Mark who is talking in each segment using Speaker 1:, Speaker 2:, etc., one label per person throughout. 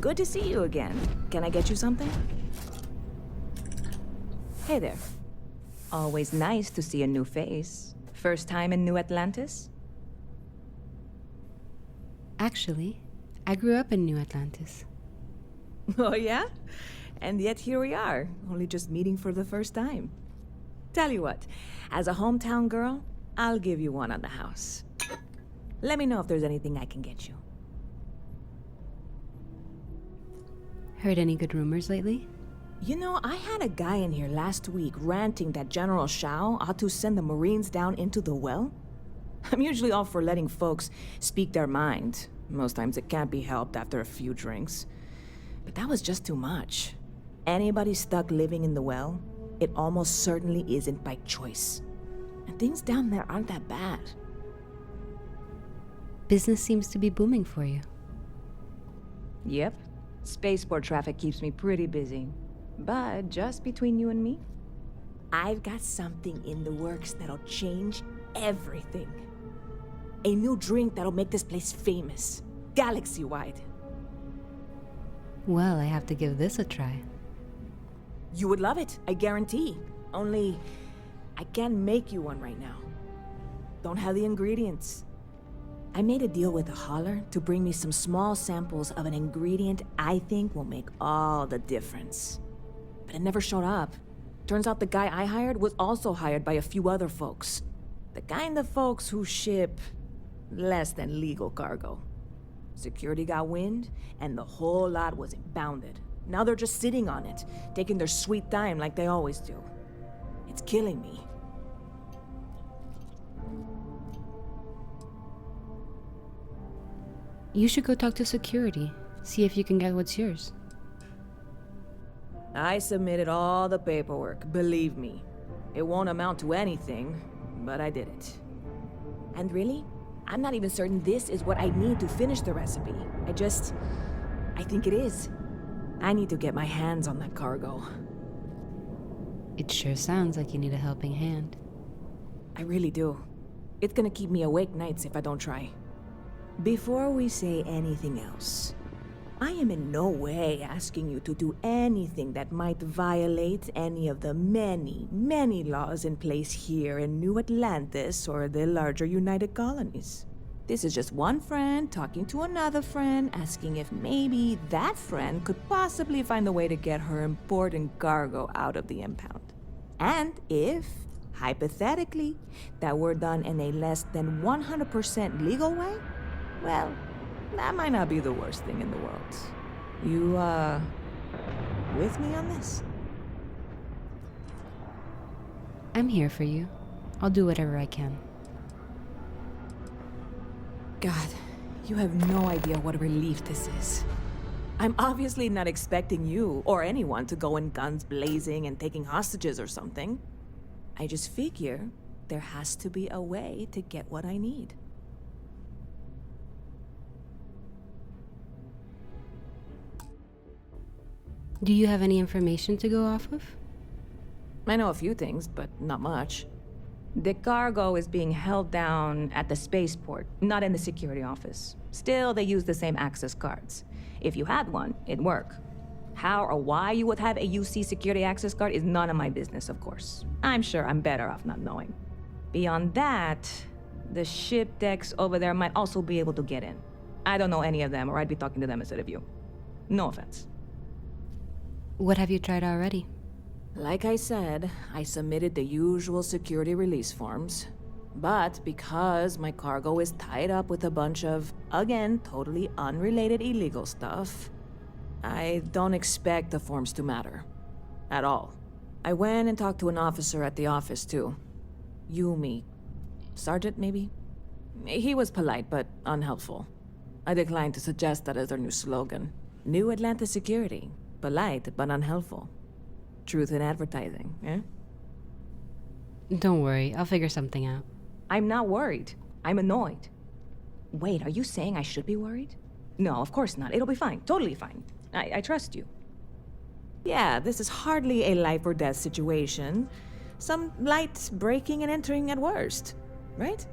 Speaker 1: Good to see you again. Can I get you something? Hey there. Always nice to see a new face. First time in New Atlantis?
Speaker 2: Actually, I grew up in New Atlantis.
Speaker 1: Oh yeah? And yet here we are, only just meeting for the first time. Tell you what, as a hometown girl, I'll give you one on the house. Let me know if there's anything I can get you.
Speaker 2: Heard any good rumors lately?
Speaker 1: You know, I had a guy in here last week ranting that General Shao ought to send the Marines down into the well. I'm usually all for letting folks speak their mind. Most times it can't be helped after a few drinks. But that was just too much. Anybody stuck living in the well, it almost certainly isn't by choice. And things down there aren't that bad.
Speaker 2: Business seems to be booming for you.
Speaker 1: Yep. Spaceport traffic keeps me pretty busy. But just between you and me, I've got something in the works that'll change everything. A new drink that'll make this place famous, galaxy-wide.
Speaker 2: Well, I have to give this a try.
Speaker 1: You would love it, I guarantee. Only, I can't make you one right now. Don't have the ingredients. I made a deal with a hauler to bring me some small samples of an ingredient I think will make all the difference. But it never showed up. Turns out the guy I hired was also hired by a few other folks. The kind of folks who ship less than legal cargo. Security got wind, and the whole lot was impounded. Now they're just sitting on it, taking their sweet time like they always do. It's killing me.
Speaker 2: You should go talk to security, see if you can get what's yours.
Speaker 1: I submitted all the paperwork, believe me. It won't amount to anything, but I did it. And really, I'm not even certain this is what I need to finish the recipe. I think it is. I need to get my hands on that cargo.
Speaker 2: It sure sounds like you need a helping hand.
Speaker 1: I really do. It's gonna keep me awake nights if I don't try. Before we say anything else, I am in no way asking you to do anything that might violate any of the many, many laws in place here in New Atlantis or the larger United Colonies. This is just one friend talking to another friend, asking if maybe that friend could possibly find a way to get her important cargo out of the impound. And if, hypothetically, that were done in a less than 100% legal way, well, that might not be the worst thing in the world. You, with me on this?
Speaker 2: I'm here for you. I'll do whatever I can.
Speaker 1: God, you have no idea what a relief this is. I'm obviously not expecting you or anyone to go in guns blazing and taking hostages or something. I just figure there has to be a way to get what I need.
Speaker 2: Do you have any information to go off of?
Speaker 1: I know a few things, but not much. The cargo is being held down at the spaceport, not in the security office. Still, they use the same access cards. If you had one, it'd work. How or why you would have a UC security access card is none of my business, of course. I'm sure I'm better off not knowing. Beyond that, the ship decks over there might also be able to get in. I don't know any of them, or I'd be talking to them instead of you. No offense.
Speaker 2: What have you tried already?
Speaker 1: Like I said, I submitted the usual security release forms. But because my cargo is tied up with a bunch of, again, totally unrelated illegal stuff, I don't expect the forms to matter. At all. I went and talked to an officer at the office, too. Yumi. Sergeant, maybe? He was polite, but unhelpful. I declined to suggest that as their new slogan. New Atlantis Security. Polite, but unhelpful. Truth in advertising, eh?
Speaker 2: Don't worry, I'll figure something out.
Speaker 1: I'm not worried. I'm annoyed. Wait, are you saying I should be worried? No, of course not. It'll be fine. Totally fine. I trust you. Yeah, this is hardly a life or death situation. Some light breaking and entering at worst, right?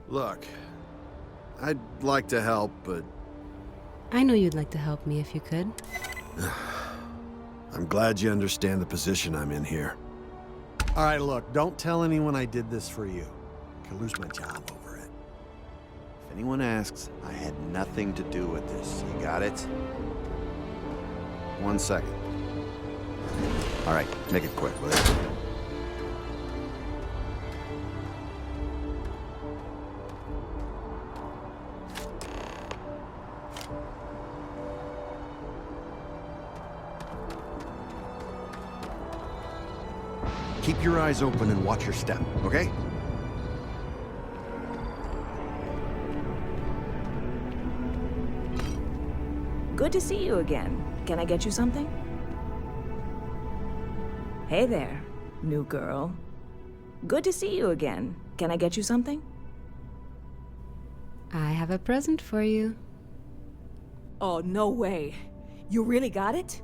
Speaker 3: Look, I'd like to help, but
Speaker 2: I know you'd like to help me if you could.
Speaker 3: I'm glad you understand the position I'm in here.
Speaker 4: All right, look, don't tell anyone I did this for you. I could lose my job over it.
Speaker 5: If anyone asks, I had nothing to do with this. You got it? 1 second. All right, make it quick, will you?
Speaker 3: Keep your eyes open and watch your step, okay?
Speaker 1: Good to see you again. Can I get you something? Hey there, new girl. Good to see you again. Can I get you something?
Speaker 2: I have a present for you.
Speaker 1: Oh, no way. You really got it?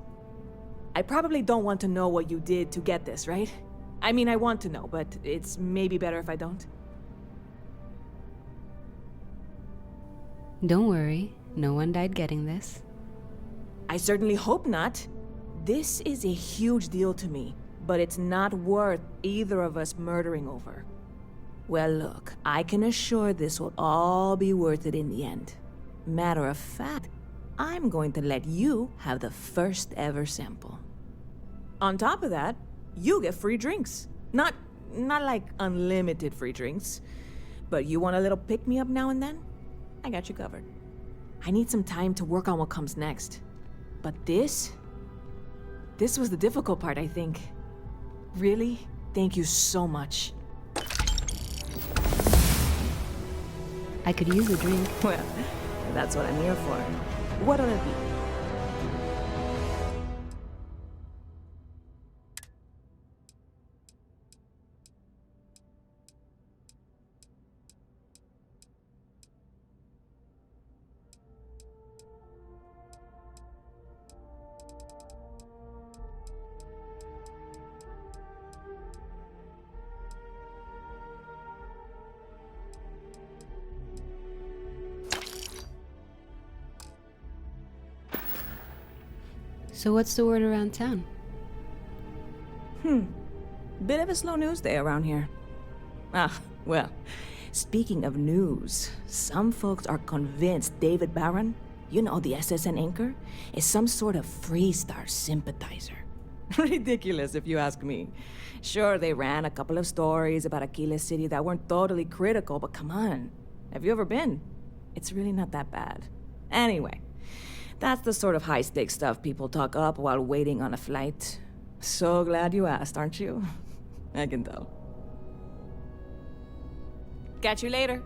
Speaker 1: I probably don't want to know what you did to get this, right? I mean, I want to know, but it's maybe better if I don't.
Speaker 2: Don't worry, no one died getting this.
Speaker 1: I certainly hope not. This is a huge deal to me, but it's not worth either of us murdering over. Well, look, I can assure this will all be worth it in the end. Matter of fact, I'm going to let you have the first ever sample. On top of that, you get free drinks. Not like unlimited free drinks, but you want a little pick-me-up now and then? I got you covered. I need some time to work on what comes next. But this was the difficult part, I think. Really? Thank you so much.
Speaker 2: I could use a drink.
Speaker 1: Well, that's what I'm here for. What'll it be?
Speaker 2: So what's the word around town?
Speaker 1: Bit of a slow news day around here. Well, speaking of news, some folks are convinced David Barron, you know, the SSN anchor, is some sort of Freestar sympathizer. Ridiculous, if you ask me. Sure, they ran a couple of stories about Aquila City that weren't totally critical, but come on. Have you ever been? It's really not that bad. Anyway, that's the sort of high-stakes stuff people talk up while waiting on a flight. So glad you asked, aren't you? I can tell. Catch you later.